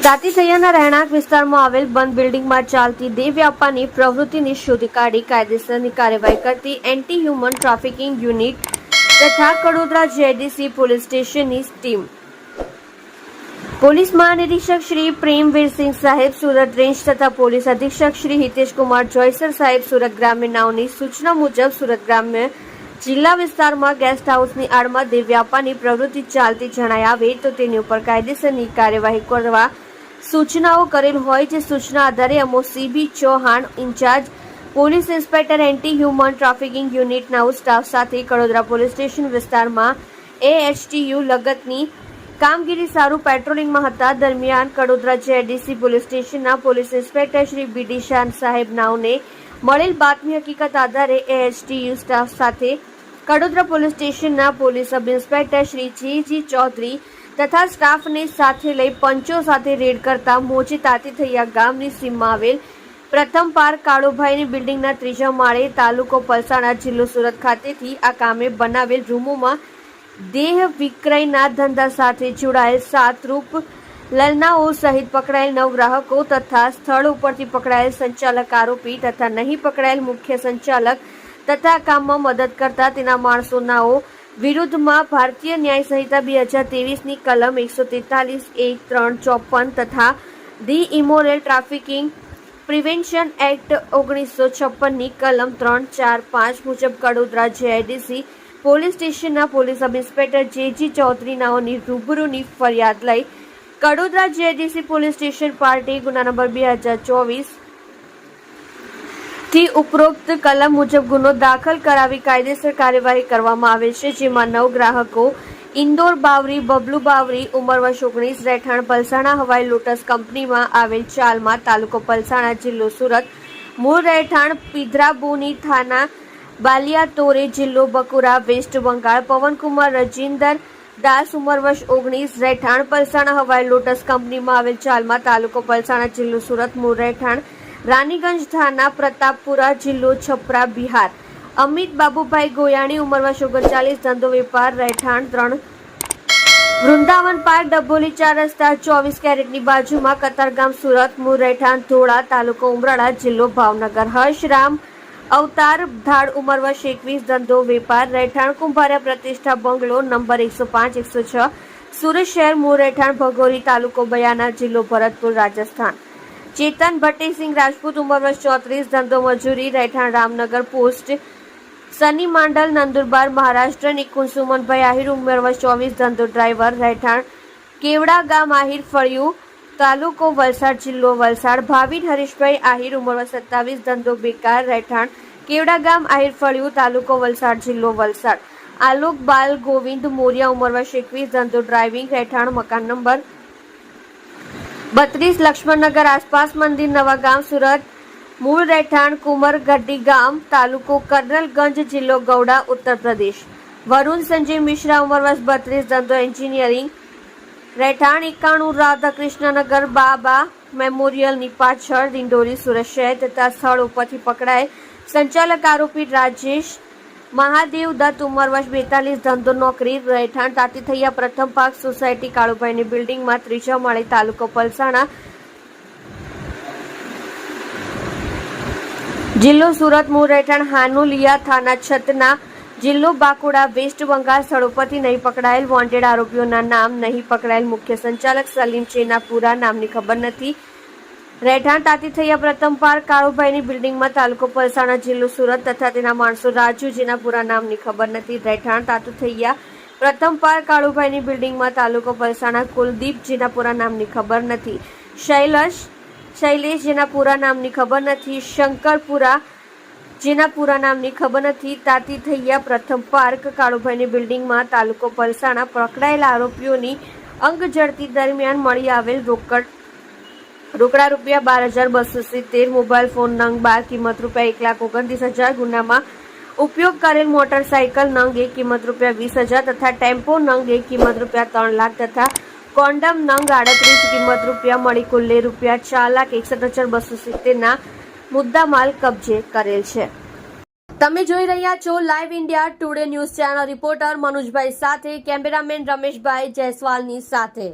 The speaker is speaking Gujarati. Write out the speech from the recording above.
તાતીથૈયાના રહેણાંક વિસ્તારમાં આવેલ બંધ બિલ્ડિંગમાં ચાલતી દેહ વ્યાપારની પ્રવૃત્તિની શોધી કાઢી કાયદેસરની કાર્યવાહી કરતી એન્ટી હ્યુમન ટ્રાફિકિંગ યુનિટ તથા કડોદરા જેડીસી પોલીસ સ્ટેશનની ટીમ પોલીસ મહાનિરીક્ષક શ્રી પ્રેમવીરસિંહ સાહેબ સુરત રેન્જ તથા પોલીસ અધિક્ષક શ્રી હિતેશકુમાર જોયસર સાહેબ સુરત ગ્રામ્ય નાઓની સૂચના મુજબ સુરત ગ્રામ્ય જિલ્લા વિસ્તારમાં ગેસ્ટ હાઉસની આડમાં દેહ વ્યાપારની પ્રવૃત્તિ ચાલતી જણાઈ આવે તો તેની ઉપર કાયદેસરની કાર્યવાહી કરવા સૂચનાઓ કરેલ હોય જે સૂચના આધારે અમો C B Chauhan incharge police inspector anti human trafficking યુનિટના સ્ટાફ સાથે કડોદરા પોલીસ સ્ટેશન વિસ્તારમાં એએચટીયુ લગતની કામગીરી સારું પેટ્રોલિંગમાં હતા દરમિયાન કડોદરા જેડીસી પોલીસ સ્ટેશનના police inspector Shri B D Shah સાહેબ નાઓને મળેલ બાતમી હકીકત આધારે એએચટીયુ સ્ટાફ સાથે કડોદરા પોલીસ સ્ટેશનના police sub inspector Shri G Chaudhari તથા સ્ટાફને સાથે લઈ પંચો સાથે રેડ કરતા મોચી તાતીથૈયા ગામની સીમમાં આવેલ પ્રથમ પાર્ક કાળુભાઈની બિલ્ડિંગના ત્રીજા માળે તાલુકો પલસાણા જિલ્લો સુરત ખાતેથી આ કામે બનાવેલ રૂમોમાં દેહ વિક્રયના ધંધા સાથે જોડાયેલ 7 રૂપ લલનાઓ સહિત પકડાયેલ 9 ગ્રાહકો તથા સ્થળ ઉપરથી પકડાયેલ સંચાલક આરોપી તથા નહીં પકડાયેલ મુખ્ય સંચાલક તથા કામમાં મદદ કરતા તેના માણસોનાઓ વિરુદ્ધમાં ભારતીય ન્યાય સંહિતા 2023ની કલમ 143(1)(3)(54) તથા the immoral trafficking prevention act 1956ની કલમ 3, 4, 5 મુજબ કડોદરા જેડીસી પોલીસ સ્ટેશનના police sub inspector G Chaudhari નાઓની રૂબરૂની ફરિયાદ લઈ Kadodara JDC police station party ગુના નંબર 2024 થી ઉપરોક્ત કલમ મુજબ ગુનો દાખલ કરાવી કાયદેસર કાર્યવાહી કરવામાં આવે છે જેમાં 9 ગ્રાહકો ઇન્દોર બાવરી બબલુ બાવરી ઉંમર વર્ષ 19 રહેઠાણ પલસાણા હવાઈ લોટસ કંપનીમાં આવેલ ચાલમાં તાલુકો પલસાણા જિલ્લો સુરત મૂળ રહેઠાણ પિધરાબોની થાના બાલિયાતોરે જિલ્લો બકુરા વેસ્ટ બંગાળ પવનકુમાર રજિન્દર દાસ ઉંમર વર્ષ 19 રહેઠાણ પલસાણા હવાઈ લોટસ કંપનીમાં આવેલ ચાલમાં તાલુકો પલસાણા જિલ્લો સુરત મૂળ રહેઠાણ રાનીગંજ થાના પ્રતાપપુરા જિલ્લો છપરા બિહાર અમિત બાબુભાઈ ગોયાણી ઉંમર વર્ષ 39 ધંધો વેપાર રહેઠાણ 3 વૃંદાવન પાર્ક ડભોલી 4 રસ્તા 24 કેરેટની બાજુમાં કતારગામ સુરત મૂળ રહેઠાણ ધોળા તાલુકો ઉમરાળા જિલ્લો ભાવનગર હર્ષરામ અવતાર ધાડ ઉંમર વર્ષ 21 ધંધો વેપાર રહેઠાણ કુંભારિયા પ્રતિષ્ઠા બંગલો નંબર 105-106 સુરત શહેર મૂળ રહેઠાણ ભગોરી તાલુકો બયાના જિલ્લો ભરતપુર રાજસ્થાન ચેતન ભટ્ટીસિંહ રાજપૂત ઉંમર વર્ષ 34 ધંધો મજૂરી રહેઠાણ રામનગર પોસ્ટ સની માંડલ નંદુરબાર મહારાષ્ટ્ર નિકુંજ સુમનભાઈ આહિર ઉંમર વર્ષ 24 ધંધો ડ્રાઈવર રહેઠાણ કેવડા ગામ આહિર ફળિયું તાલુકો વલસાડ જિલ્લો વલસાડ ભાવિન હરીશભાઈ આહિર ઉંમર વર્ષ 27 ધંધો બેકાર રહેઠાણ કેવડા ગામ આહિર ફળિયું તાલુકો વલસાડ જિલ્લો વલસાડ આલોક બાલ ગોવિંદ મોરિયા ઉંમર વર્ષ 21 ધંધો ડ્રાઇવિંગ રહેઠાણ મકાન નંબર 32 લક્ષ્મણનગર આસપાસ મંદિર નવા ગામ સુરત મૂળ રહેઠાણ કુમર ગઢી ગામ તાલુકો કર્નલગંજ જિલ્લો ગૌડા ઉત્તર પ્રદેશ વરુણ સંજય મિશ્રા ઉંમર વર્ષ 32 ધંધો એન્જિનિયરિંગ રહેઠાણ 91 રાધાકૃષ્ણનગર બાબા મેમોરિયલની પાછળ દિંડોરી સુરત શહેર તથા સ્થળ ઉપરથી પકડાયેલ સંચાલક આરોપી રાજેશ મહાદેવ દત્ત ઉંમર વર્ષ 42 ધંધો નોકરી રહેઠાણ તાતીથૈયા પ્રથમ પાક સોસાયટી કાળુભાઈની બિલ્ડિંગમાં ત્રીજા માળે તાલુકો પલસાણા જિલ્લો સુરત મૂળ રહેઠાણ હાનુલિયા થાના છતના જિલ્લો બાંકુડા વેસ્ટ બંગાળ સ્થળો પરથી નહીં પકડાયેલ વોન્ટેડ આરોપીઓના નામ નહીં પકડાયેલ મુખ્ય સંચાલક સલીમ ચેનાપુરા નામની ખબર નથી રહેઠાણ તાતીથૈયા પ્રથમ પાર્ક કાળુભાઈની બિલ્ડિંગમાં તાલુકો પલસાણા જિલ્લો સુરત તથા તેના માણસો રાજુ જેનાપુરા નામની ખબર નથી રહેઠાણ તાતીથૈયા પ્રથમ પાર્ક કાળુભાઈની બિલ્ડિંગમાં તાલુકો પલસાણા કુલદીપ જેનાપુરા નામની ખબર નથી શૈલેષ જેનાપુરા નામની ખબર નથી શંકરપુરા જેનાપુરા નામની ખબર નથી તાતીથૈયા પ્રથમ પાર્ક કાળુભાઈની બિલ્ડિંગમાં તાલુકો પલસાણા પકડાયેલા આરોપીઓની અંગ ઝડતી દરમિયાન મળી આવેલ રોકડા રૂપિયા 12,270 મોબાઈલ ફોન નંગ 12 કિંમત રૂપિયા 1,29,000 ગુનામાં ઉપયોગ કરેલ મોટરસાયકલ નંગ 1 કિંમત રૂપિયા 20,000 તથા ટેમ્પો નંગ 1 કિંમત રૂપિયા 3 લાખ તથા કોન્ડમ નંગ 38 કિંમત રૂપિયા મળી કુલ્લે રૂપિયા 4,61,270 ના મુદ્દામાલ કબજે કરેલ છે। તમે જોઈ રહ્યા છો live India today news channel. Reporter મનોજભાઈ સાથે કેમેરામેન રમેશભાઈ જયસ્વાલની સાથે।